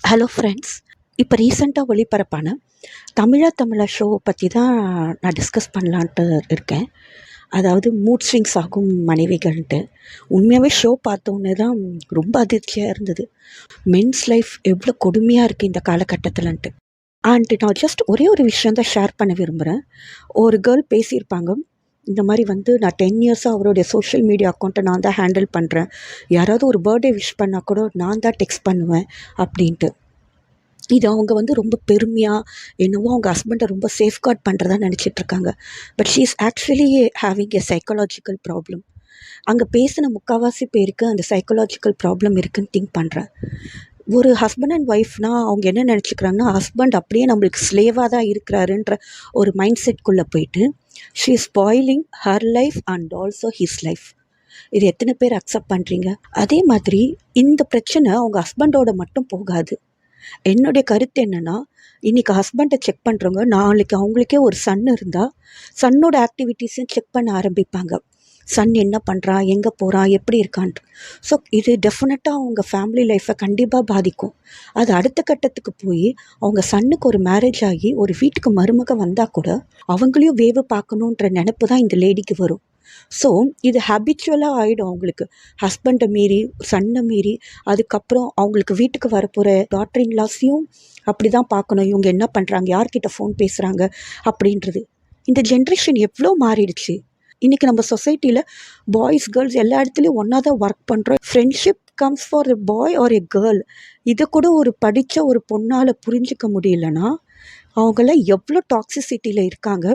Hello friends, இப்போ ரீசெண்டாக ஒளிபரப்பான தமிழா ஷோவை பற்றி தான் நான் டிஸ்கஸ் பண்ணலான்ட்டு இருக்கேன். அதாவது மூட் ஸ்விங்ஸ் ஆகும் மனைவிகள்ன்ட்டு. உண்மையாகவே ஷோ பார்த்தோன்னே தான் ரொம்ப அதிர்ச்சியாக இருந்தது. மென்ஸ் லைஃப் எவ்வளோ கொடுமையாக இருக்குது இந்த காலகட்டத்திலன்ட்டு. நான் ஜஸ்ட் ஒரே ஒரு விஷயம் தான் ஷேர் பண்ண விரும்புகிறேன். ஒரு கேர்ள் பேசியிருப்பாங்க, இந்த மாதிரி நான் 10 இயர்ஸாக அவருடைய சோஷியல் மீடியா அக்கௌண்ட்டை நான் தான் ஹேண்டில் பண்ணுறேன், யாராவது ஒரு பர்த்டே விஷ் பண்ணால் கூட நான் தான் டெக்ஸ்ட் பண்ணுவேன் அப்படின்ட்டு. இது அவங்க ரொம்ப பெருமையாக என்னவோ அவங்க ஹஸ்பண்டை ரொம்ப சேஃப்கார்ட் பண்ணுறதா நினச்சிட்ருக்காங்க. But she is actually having a psychological problem. அங்கே பேசின முக்கால்வாசி பேருக்கு அந்த சைக்காலஜிக்கல் ப்ராப்ளம் இருக்குதுன்னு திங்க் பண்ணுறேன். ஒரு ஹஸ்பண்ட் அண்ட் ஒய்ஃப்னால் அவங்க என்ன நினச்சிக்கிறாங்கன்னா, ஹஸ்பண்ட் அப்படியே நம்மளுக்கு ஸ்லேவாக தான் இருக்கிறாருன்ற ஒரு மைண்ட் செட்குள்ளே போயிட்டு she is spoiling her life and also his life. இது எத்தனை பேர் அக்செப்ட் பண்ணுறீங்க? அதே மாதிரி இந்த பிரச்சனை அவங்க ஹஸ்பண்டோட மட்டும் போகாது. என்னுடைய கருத்து என்னென்னா, இன்றைக்கி ஹஸ்பண்டை செக் பண்ணுறவங்க நாளைக்கு அவங்களுக்கே ஒரு சன் இருந்தால் சன்னோட ஆக்டிவிட்டீஸையும் செக் பண்ண ஆரம்பிப்பாங்க. சன் என்ன பண்ணுறான், எங்கே போகிறான், எப்படி இருக்கான்ட்டு. ஸோ இது டெஃபினட்டாக அவங்க ஃபேமிலி லைஃப்பை கண்டிப்பாக பாதிக்கும். அது அடுத்த கட்டத்துக்கு போய் அவங்க சன்னுக்கு ஒரு மேரேஜ் ஆகி ஒரு வீட்டுக்கு மருமக வந்தால் கூட அவங்களையும் வேவு பார்க்கணுன்ற நினப்பு தான் இந்த லேடிக்கு வரும். ஸோ இது ஹேபிச்சுவலாக ஆகிடும் அவங்களுக்கு. ஹஸ்பண்டை மீறி, சன்னை மீறி, அதுக்கப்புறம் அவங்களுக்கு வீட்டுக்கு வரப்போகிற டாட்டர் இன்லாஸையும் அப்படி தான் பார்க்கணும். இவங்க என்ன பண்ணுறாங்க, யார்கிட்ட ஃபோன் பேசுகிறாங்க அப்படின்றது. இந்த ஜென்ரேஷன் எவ்வளோ மாறிடுச்சு. இன்றைக்கி நம்ம சொசைட்டியில் பாய்ஸ் கேர்ள்ஸ் எல்லா இடத்துலையும் ஒன்றா தான் ஒர்க் பண்ணுறோம். Friendship comes for a boy or a girl. இதை கூட ஒரு படித்த ஒரு பொண்ணால் புரிஞ்சிக்க முடியலன்னா அவங்கள எவ்வளோ டாக்ஸிசிட்டியில் இருக்காங்க.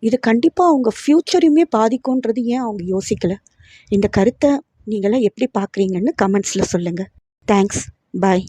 இது கண்டிப்பாக அவங்க ஃப்யூச்சரையுமே பாதிக்கும்ன்றது ஏன் அவங்க யோசிக்கலை? இந்த கருத்தை நீங்களாம் எப்படி பார்க்குறீங்கன்னு கமெண்ட்ஸில் சொல்லுங்கள். தேங்க்ஸ். பாய்.